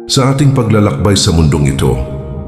Sa ating paglalakbay sa mundong ito,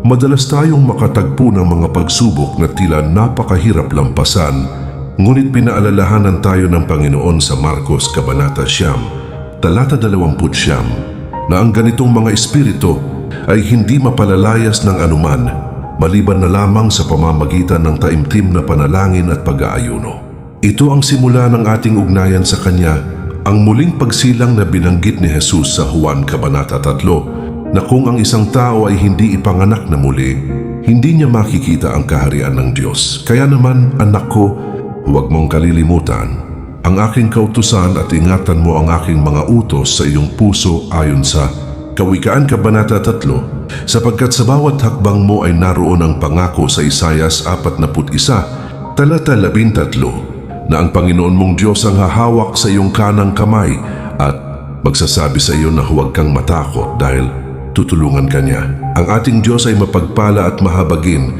madalas tayong makatagpo ng mga pagsubok na tila napakahirap lampasan, ngunit pinaalalahanan tayo ng Panginoon sa Marcos Kabanata 9, talata 29, na ang ganitong mga espiritu ay hindi mapalalayas ng anuman, maliban na lamang sa pamamagitan ng taimtim na panalangin at pag-aayuno. Ito ang simula ng ating ugnayan sa Kanya, ang muling pagsilang na binanggit ni Jesus sa Juan Kabanata 3, na kung ang isang tao ay hindi ipanganak na muli, hindi niya makikita ang kaharian ng Diyos. Kaya naman, anak ko, huwag mong kalilimutan ang aking kautusan at ingatan mo ang aking mga utos sa iyong puso ayon sa Kawikaan Kabanata 3, sapagkat sa bawat hakbang mo ay naroon ang pangako sa Isayas 41, talata 13, na ang Panginoon mong Diyos ang hahawak sa iyong kanang kamay at magsasabi sa iyo na huwag kang matakot dahil tutulungan ka niya. Ang ating Diyos ay mapagpala at mahabagin.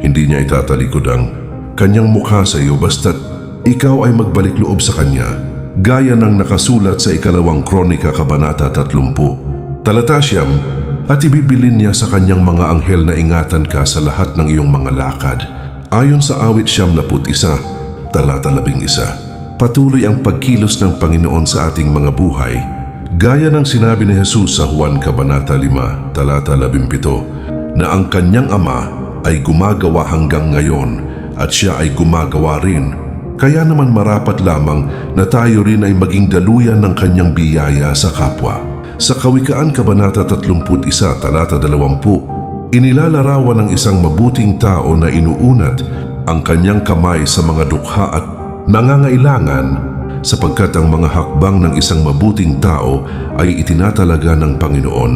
Hindi niya itatalikod ang kanyang mukha sa iyo basta't ikaw ay magbalik loob sa kanya, gaya ng nakasulat sa 2 Kronika Kabanata 30, talata 9, at ibibilin niya sa kanyang mga anghel na ingatan ka sa lahat ng iyong mga lakad. Ayon sa Awit 91, talata 11. Patuloy ang pagkilos ng Panginoon sa ating mga buhay, gaya ng sinabi ni Jesus sa Juan Kabanata 5, talata 17, na ang kanyang Ama ay gumagawa hanggang ngayon at siya ay gumagawa rin. Kaya naman marapat lamang na tayo rin ay maging daluyan ng kanyang biyaya sa kapwa. Sa Kawikaan Kabanata 31, talata 20, inilalarawan ng isang mabuting tao na inuunat ang kanyang kamay sa mga dukha at nangangailangan, sapagkat ang mga hakbang ng isang mabuting tao ay itinatalaga ng Panginoon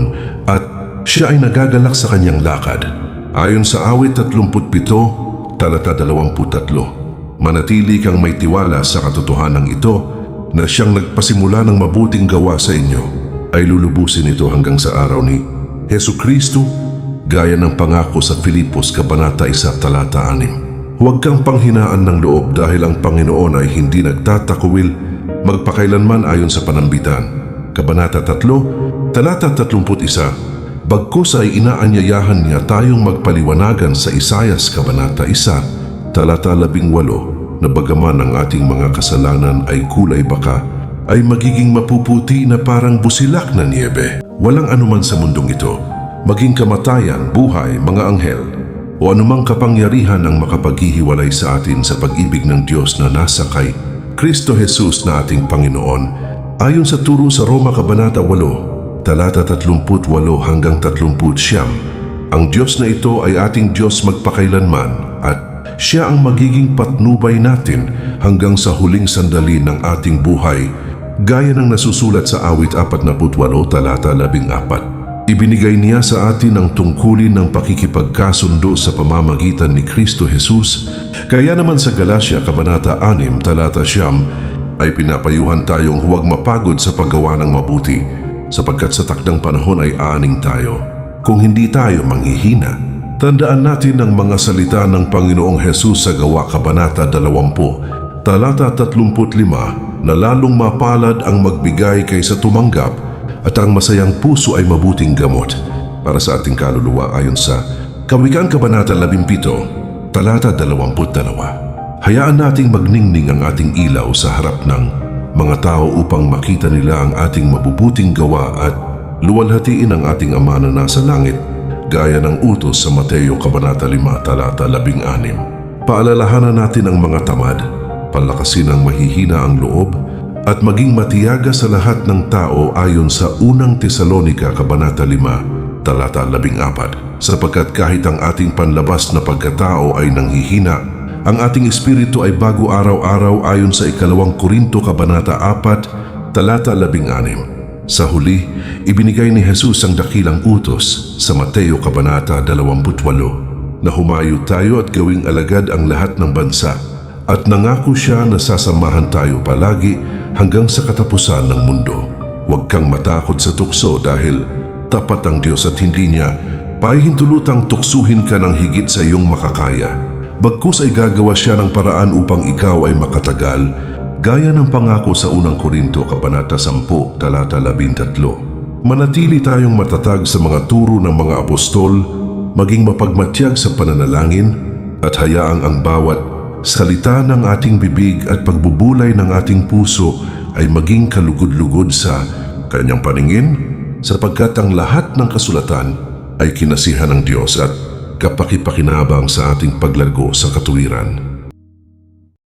at siya ay nagagalak sa kanyang lakad. Ayon sa Awit 37, talata 23, manatili kang may tiwala sa katotohanan ito na siyang nagpasimula ng mabuting gawa sa inyo ay lulubusin ito hanggang sa araw ni Hesukristo, gaya ng pangako sa Filipos Kabanata 1, talata 6. Huwag kang panghinaan ng loob dahil ang Panginoon ay hindi nagtatakwil magpakailanman ayon sa panambitan. Kabanata 3, talata 31, bagkus ay inaanyayahan niya tayong magpaliwanagan sa Isayas Kabanata 1, talata 18, na bagaman ang ating mga kasalanan ay kulay baka, ay magiging mapuputi na parang busilak na niebe. Walang anuman sa mundong ito, maging kamatayan, buhay, mga anghel, o anumang kapangyarihan ang makapaghihiwalay sa atin sa pag-ibig ng Diyos na nasa kay Kristo Jesus na ating Panginoon. Ayon sa turo sa Roma Kabanata 8, talata 38 hanggang 39, ang Diyos na ito ay ating Diyos magpakailanman at siya ang magiging patnubay natin hanggang sa huling sandali ng ating buhay, gaya ng nasusulat sa Awit 48, talata 14. Ibinigay niya sa atin ang tungkulin ng pakikipagkasundo sa pamamagitan ni Kristo Jesus. Kaya naman sa Galatia Kabanata 6, talata 9, ay pinapayuhan tayong huwag mapagod sa paggawa ng mabuti, sapagkat sa takdang panahon ay aaning tayo. Kung hindi tayo manghihina, tandaan natin ang mga salita ng Panginoong Jesus sa Gawa Kabanata 20, talata 35, na lalong mapalad ang magbigay kaysa tumanggap, at ang masayang puso ay mabuting gamot para sa ating kaluluwa ayon sa Kawikaan Kabanata 17, talata 22. Hayaan nating magningning ang ating ilaw sa harap ng mga tao upang makita nila ang ating mabubuting gawa at luwalhatiin ang ating Ama na nasa langit, gaya ng utos sa Mateo Kabanata 5, talata 16. Paalalahanan natin ang mga tamad, palakasin ang mahihina ang loob, at maging matiyaga sa lahat ng tao ayon sa unang Tesalonika Kabanata 5, talata 14, sapagkat kahit ang ating panlabas na pagkatao ay nanghihina, ang ating espiritu ay bago araw-araw ayon sa 2 Korinto Kabanata 4, talata 16. Sa huli, ibinigay ni Jesus ang dakilang utos sa Mateo Kabanata 28, na humayo tayo at gawing alagad ang lahat ng bansa, at nangako siya na sasamahan tayo palagi hanggang sa katapusan ng mundo. Huwag kang matakot sa tukso dahil tapat ang Diyos at hindi niya pahihintulutang tuksuhin ka ng higit sa iyong makakaya. Bagkus ay gagawa siya ng paraan upang ikaw ay makatagal, gaya ng pangako sa unang Korinto Kabanata 10, talata 13. manatili tayong matatag sa mga turo ng mga apostol, maging mapagmatyag sa pananalangin, at hayaang ang bawat salita ng ating bibig at pagbubulay ng ating puso ay maging kalugod-lugod sa kanyang paningin, sapagkat ang lahat ng kasulatan ay kinasihan ng Diyos at kapakipakinabang sa ating paglargo sa katuwiran.